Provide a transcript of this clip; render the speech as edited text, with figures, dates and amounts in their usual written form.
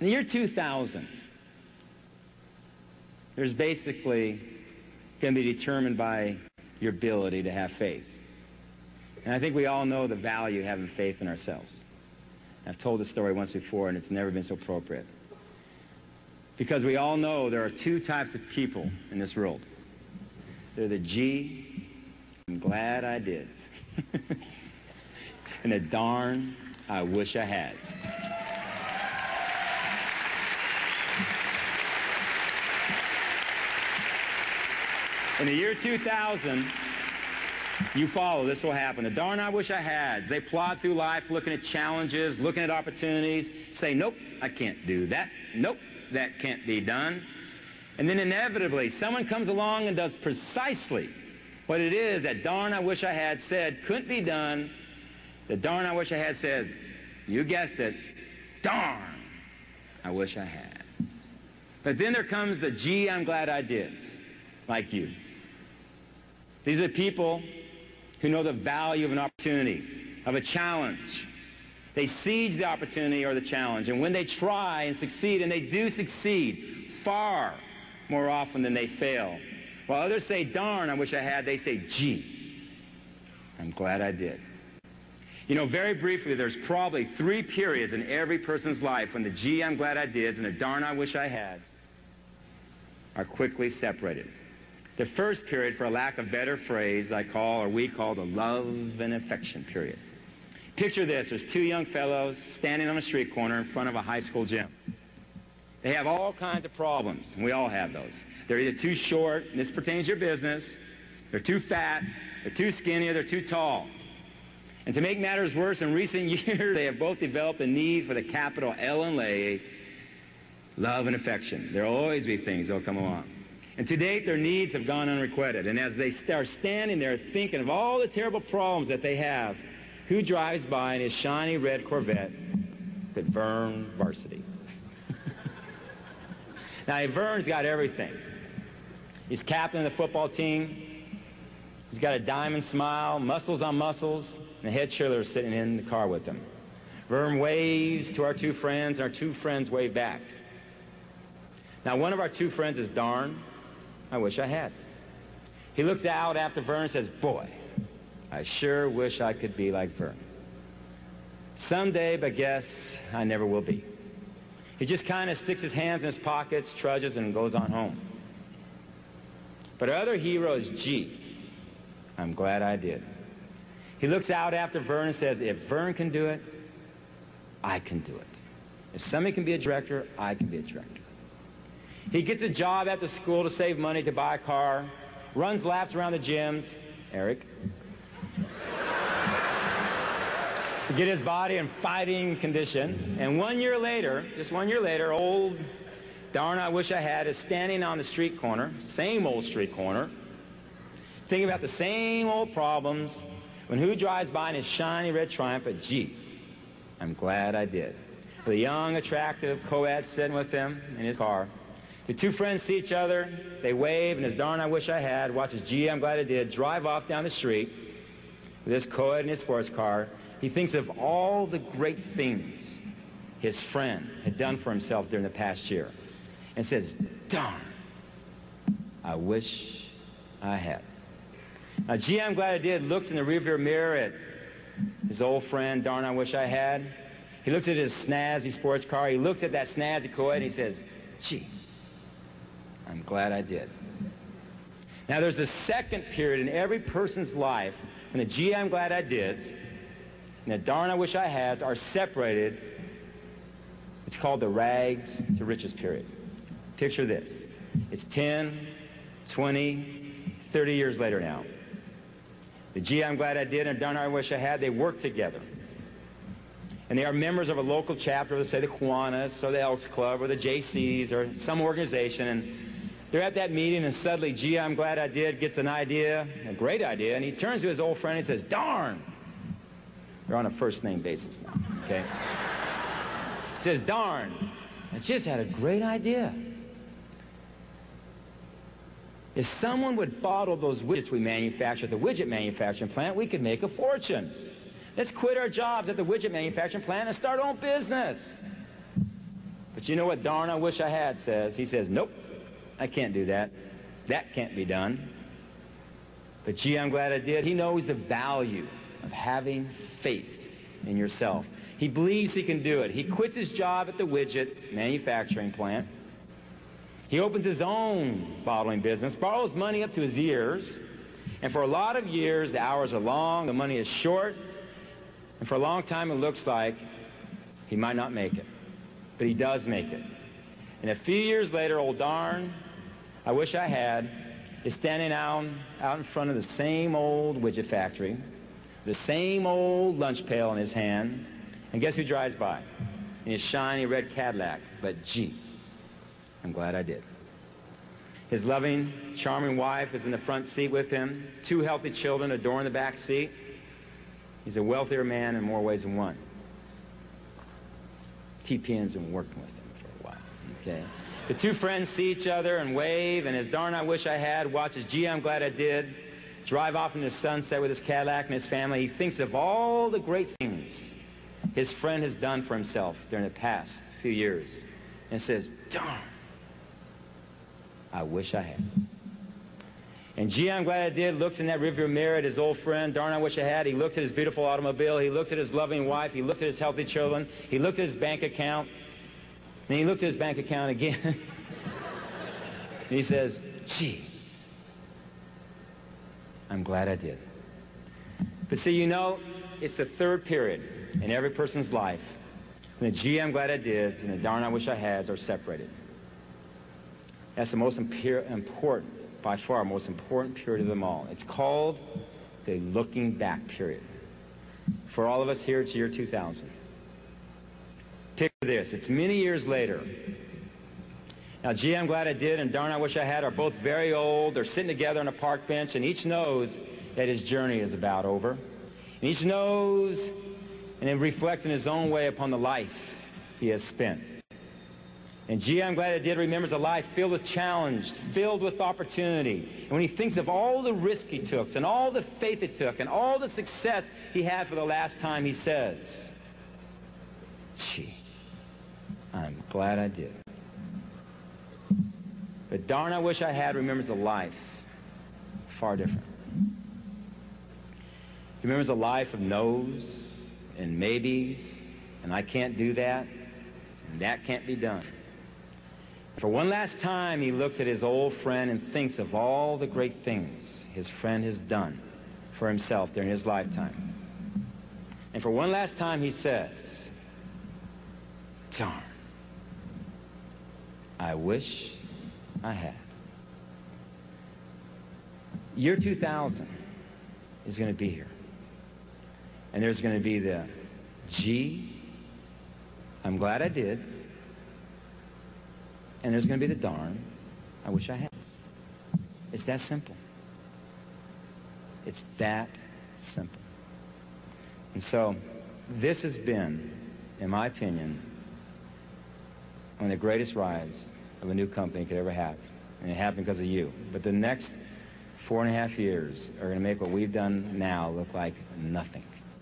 In the year 2000, there's basically going to be determined by your ability to have faith. And I think we all know the value of having faith in ourselves. I've told this story once before, and it's never been so appropriate. Because we all know there are two types of people in this world. They're the gee, I'm glad I did. And the darn, I wish I had. In the year 2000, you follow, this will happen. The darn I wish I had. They plod through life looking at challenges, looking at opportunities, say, nope, I can't do that. Nope, that can't be done. And then inevitably, someone comes along and does precisely what it is that darn I wish I had said couldn't be done. The darn I wish I had says, you guessed it, darn I wish I had. But then there comes the gee, I'm glad I did, like you. These are people who know the value of an opportunity, of a challenge. They seize the opportunity or the challenge, and when they try and succeed, and they do succeed far more often than they fail, while others say, darn, I wish I had, they say, gee, I'm glad I did. You know, very briefly, there's probably 3 periods in every person's life when the gee, I'm glad I did, and the darn, I wish I had are quickly separated. The first period, for a lack of better phrase, we call the love and affection period. Picture this. There's 2 young fellows standing on a street corner in front of a high school gym. They have all kinds of problems, and we all have those. They're either too short, and this pertains to your business, they're too fat, they're too skinny, or they're too tall. And to make matters worse, in recent years, they have both developed a need for the capital L and A, love and affection. There will always be things that will come along. And to date, their needs have gone unrequited. And as they start standing there thinking of all the terrible problems that they have, who drives by in his shiny red Corvette but Vern Varsity? Now, Vern's got everything. He's captain of the football team. He's got a diamond smile, muscles on muscles, and the head cheerleader is sitting in the car with him. Vern waves to our 2 friends, and our 2 friends wave back. Now, one of our 2 friends is darn, I wish I had. He looks out after Vern and says, boy, I sure wish I could be like Vern. Someday, but guess I never will be. He just kind of sticks his hands in his pockets, trudges, and goes on home. But our other hero is G. I'm glad I did. He looks out after Vern and says, if Vern can do it, I can do it. If somebody can be a director, I can be a director. He gets a job after school to save money to buy a car, runs laps around the gyms, Eric, to get his body in fighting condition. And 1 year later, just 1 year later, old darn I wish I had is standing on the street corner, same old street corner, thinking about the same old problems, when who drives by in his shiny red Triumph, but gee, I'm glad I did. With a young, attractive co-ed sitting with him in his car. The 2 friends see each other, they wave, and his darn I wish I had watches gee, I'm glad I did, drive off down the street with his co-ed in his sports car. He thinks of all the great things his friend had done for himself during the past year and says, darn, I wish I had. Now, gee, I'm glad I did looks in the rearview mirror at his old friend, darn, I wish I had. He looks at his snazzy sports car. He looks at that snazzy co-ed and he says, gee, I'm glad I did. Now, there's a second period in every person's life when the gee, I'm glad I did and the darn, I wish I had are separated. It's called the rags to riches period. Picture this. It's 10, 20, 30 years later now. The gee, I'm glad I did and darn, I wish I had, they work together. And they are members of a local chapter, let's say the Kiwanis or the Elks Club or the JCs or some organization, and they're at that meeting and suddenly, gee, I'm glad I did, gets an idea, a great idea, and he turns to his old friend and says, darn. They're on a first name basis now, okay? He says, darn, I just had a great idea. If someone would bottle those widgets we manufacture at the widget manufacturing plant, we could make a fortune. Let's quit our jobs at the widget manufacturing plant and start our own business. But But you know what darn I wish I had says? He says, nope, I can't do that. That can't be done. But gee, I'm glad I did. He knows the value of having faith in yourself. He believes he can do it. He quits his job at the widget manufacturing plant. He opens his own bottling business, borrows money up to his ears, and for a lot of years, the hours are long, the money is short, and for a long time, it looks like he might not make it. But he does make it. And a few years later, old darn, I wish I had, is standing out in front of the same old widget factory, the same old lunch pail in his hand, and guess who drives by? In his shiny red Cadillac. But gee, I'm glad I did. His loving, charming wife is in the front seat with him. 2 healthy children adore in the back seat. He's a wealthier man in more ways than one. TPN's been working with him for a while, okay? The 2 friends see each other and wave, and as darn I wish I had watches, gee, I'm glad I did, drive off into the sunset with his Cadillac and his family. He thinks of all the great things his friend has done for himself during the past few years and says, darn, I wish I had. And gee, I'm glad I did, looks in that rearview mirror at his old friend, darn, I wish I had. He looks at his beautiful automobile. He looks at his loving wife. He looks at his healthy children. He looks at his bank account. And he looks at his bank account again. And he says, gee, I'm glad I did. But see, you know, it's the third period in every person's life when the gee, I'm glad I did, and the darn, I wish I had are separated. That's the most important, by far, most important period of them all. It's called the looking back period. For all of us here, it's year 2000. Picture this. It's many years later. Now, gee, I'm glad I did, and darn, I wish I had are both very old. They're sitting together on a park bench, and each knows that his journey is about over. And each knows, and it reflects in his own way upon the life he has spent. And gee, I'm glad I did remembers a life filled with challenge, filled with opportunity. And when he thinks of all the risk he took, and all the faith it took, and all the success he had for the last time, he says, gee, I'm glad I did. But darn, I wish I had remembers a life far different. He remembers a life of no's and maybes, and I can't do that, and that can't be done. For one last time, he looks at his old friend and thinks of all the great things his friend has done for himself during his lifetime. And for one last time, he says, darn, I wish I had. Year 2000 is going to be here. And there's going to be the, gee, I'm glad I did. And there's going to be the darn, I wish I had. It's that simple. It's that simple. And so, this has been, in my opinion, one of the greatest rides of a new company could ever have. And it happened because of you. But the next 4.5 years are going to make what we've done now look like nothing.